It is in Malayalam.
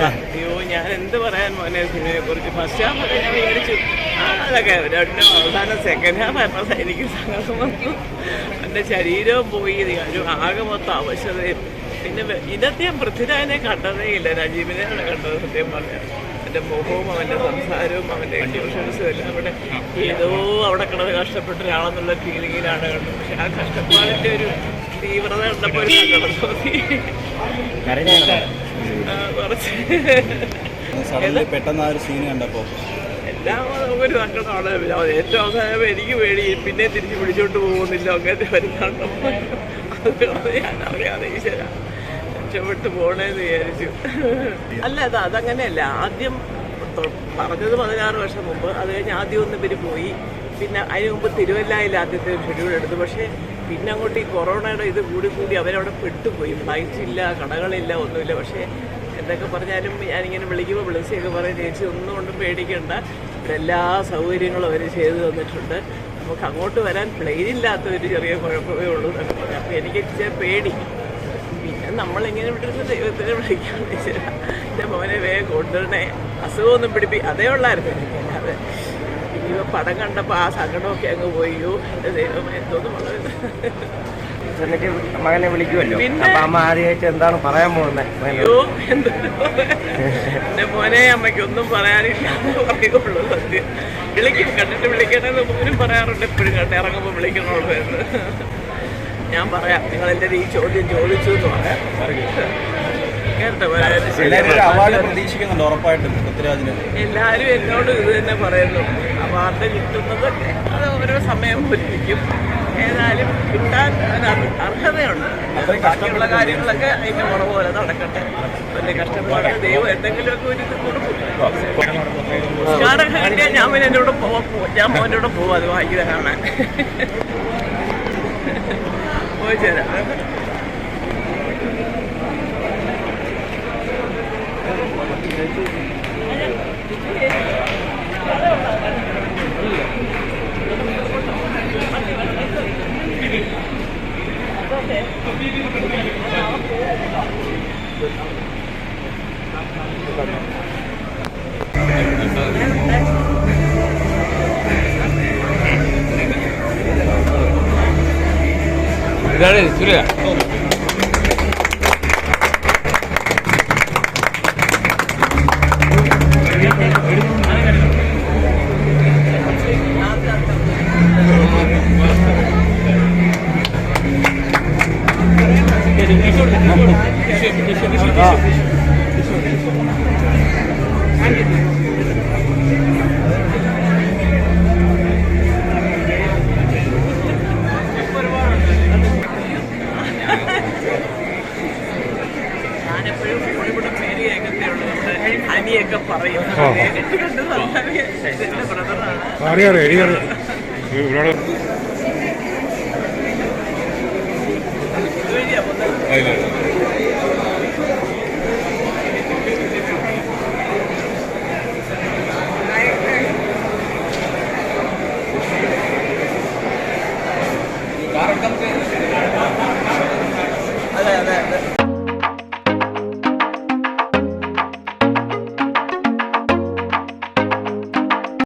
അയ്യോ ഞാൻ എന്ത് പറയാൻ മോനെ സിനിമയെ കുറിച്ച്. ഫസ്റ്റ് ഹാഫ് ഞാൻ വിചാരിച്ചു അതൊക്കെ രണ്ടും അവസാനം സെക്കൻഡ് ഹാഫ് ആയപ്പോൾ എനിക്ക് സങ്കടം വന്നു. എൻ്റെ ശരീരവും പോയി, ആകെ മൊത്തം അവശതയും. പിന്നെ ഇന്നത്തെ ഞാൻ പൃഥ്വിരാജിനെ കണ്ടതേ ഇല്ല, രാജീവിനെയാണ് കണ്ടത്. സത്യം പറഞ്ഞാൽ അവൻ്റെ മുഖവും അവൻ്റെ സംസാരവും അവൻ്റെ എക്സ്പ്രഷൻസും എല്ലാം കൂടെ ഏതോ അവിടെ കിടന്ന് കഷ്ടപ്പെട്ട ഒരാളെന്നുള്ള ഫീലിങ്ങിലാണ് കണ്ടത്. പക്ഷെ ആ കഷ്ടപ്പാടിൻ്റെ ഒരു തീവ്രത കണ്ടപ്പോൾ ഒരു സങ്കടം തോന്നി. കുറച്ച് പെട്ടെന്ന് ആ ഒരു സീൻ കണ്ടപ്പോൾ എല്ലാം നമുക്കൊരു സങ്കടമാണ്. ഏറ്റവും അവസാനം എനിക്ക് പേടി പിന്നെ തിരിച്ച് പിടിച്ചോണ്ട് പോകുന്നില്ല, അങ്ങനത്തെ വരുന്നുണ്ടപ്പോൾ ഞാൻ അറിയാതെ ഈശ്വര രക്ഷപ്പെട്ട് പോകണേന്ന് വിചാരിച്ചു. അല്ല അതങ്ങനെയല്ല. ആദ്യം പറഞ്ഞത് 16 വർഷം മുമ്പ്, അത് കഴിഞ്ഞ് ആദ്യം ഒന്ന് ഇവർ പോയി. പിന്നെ അതിന് മുമ്പ് തിരുവല്ലയിൽ ആദ്യത്തെ ഷെഡ്യൂൾ എടുത്തു. പക്ഷേ പിന്നെ അങ്ങോട്ട് ഈ കൊറോണയുടെ ഇത് കൂടി അവരവിടെ പെട്ടുപോയി. ഫ്ലൈറ്റ് ഇല്ല, കടകളില്ല, ഒന്നുമില്ല. പക്ഷേ എന്തൊക്കെ പറഞ്ഞാലും ഞാനിങ്ങനെ വിളിക്കുമ്പോൾ വിളിച്ചൊക്കെ പറയും, ചേച്ചി ഒന്നും കൊണ്ടും പേടിക്കണ്ട, ഇവിടെ എല്ലാ സൗകര്യങ്ങളും അവർ ചെയ്തു തന്നിട്ടുണ്ട്, നമുക്ക് അങ്ങോട്ട് വരാൻ പ്ലെയിനില്ലാത്ത ഒരു ചെറിയ കുഴപ്പമേ ഉള്ളൂ എന്നൊക്കെ പറഞ്ഞു. അപ്പോൾ എനിക്ക് ഇച്ചിരി പേടി. പിന്നെ നമ്മളിങ്ങനെ വിട്ടിരുന്ന ദൈവത്തിനെ വിളിക്കാമെന്ന് വെച്ചാൽ എൻ്റെ മോനെ വേഗം കൊണ്ടുവരണേ, അസുഖമൊന്നും അതേ ഉള്ളായിരുന്നു എനിക്ക്. അല്ലാതെ ഇനിയിപ്പോൾ പടം കണ്ടപ്പോൾ ആ സങ്കടമൊക്കെ അങ്ങ് പോയോ, എൻ്റെ ദൈവമേ എന്തോന്നും വളരെ എന്നിട്ട് മകനെ വിളിക്കുമല്ലോ. അപ്പൊ അമ്മ ആദ്യമായിട്ട് എന്താണ് പറയാൻ പോകുന്നത്? അയ്യോ എന്റെ മോനെ, അമ്മയ്ക്ക് ഒന്നും പറയാനില്ല പറയുള്ളൂ. സത്യം വിളിക്കും, കണ്ടിട്ട് വിളിക്കണമെന്ന് പോലും പറയാറുണ്ട്. എപ്പോഴും ഇറങ്ങുമ്പോൾ വിളിക്കണുള്ളൂ എന്ന് ഞാൻ പറയാം. നിങ്ങളെൻ്റെ ഈ ചോദ്യം ചോദിച്ചു എന്ന് പറയാം. എല്ലാവരും എന്നോട് ഇത് തന്നെ പറയുന്നു. അവാർഡ് കിട്ടുന്നതൊക്കെ അത് ഓരോ സമയം പോലിരിക്കും. ഏതായാലും കിട്ടാൻ അർഹതയുണ്ട്. ബാക്കിയുള്ള കാര്യങ്ങളൊക്കെ അതിൻ്റെ കുറവ് പോലെ നടക്കട്ടെ. വലിയ കഷ്ടപ്പാട് ദൈവം എന്തെങ്കിലുമൊക്കെ ഒരു ഇത് കൊടുക്കും. പുരസ്കാരമൊക്കെ കിട്ടിയാൽ ഞാൻ പിന്നെ എൻ്റെ കൂടെ ഞാൻ മോൻ്റെ കൂടെ പോകും അത് വായിക്കുക കാണാൻ. പോയി ചേരാം. ഇതാണ് സൂര്യ. ഞാനെപ്പോഴും ഫോണിലൂടെ പേര് കേൾക്കത്തേ ഉള്ളൂ. നമ്മുടെ അനിയൊക്കെ പറയും. ബ്രദറാണ്.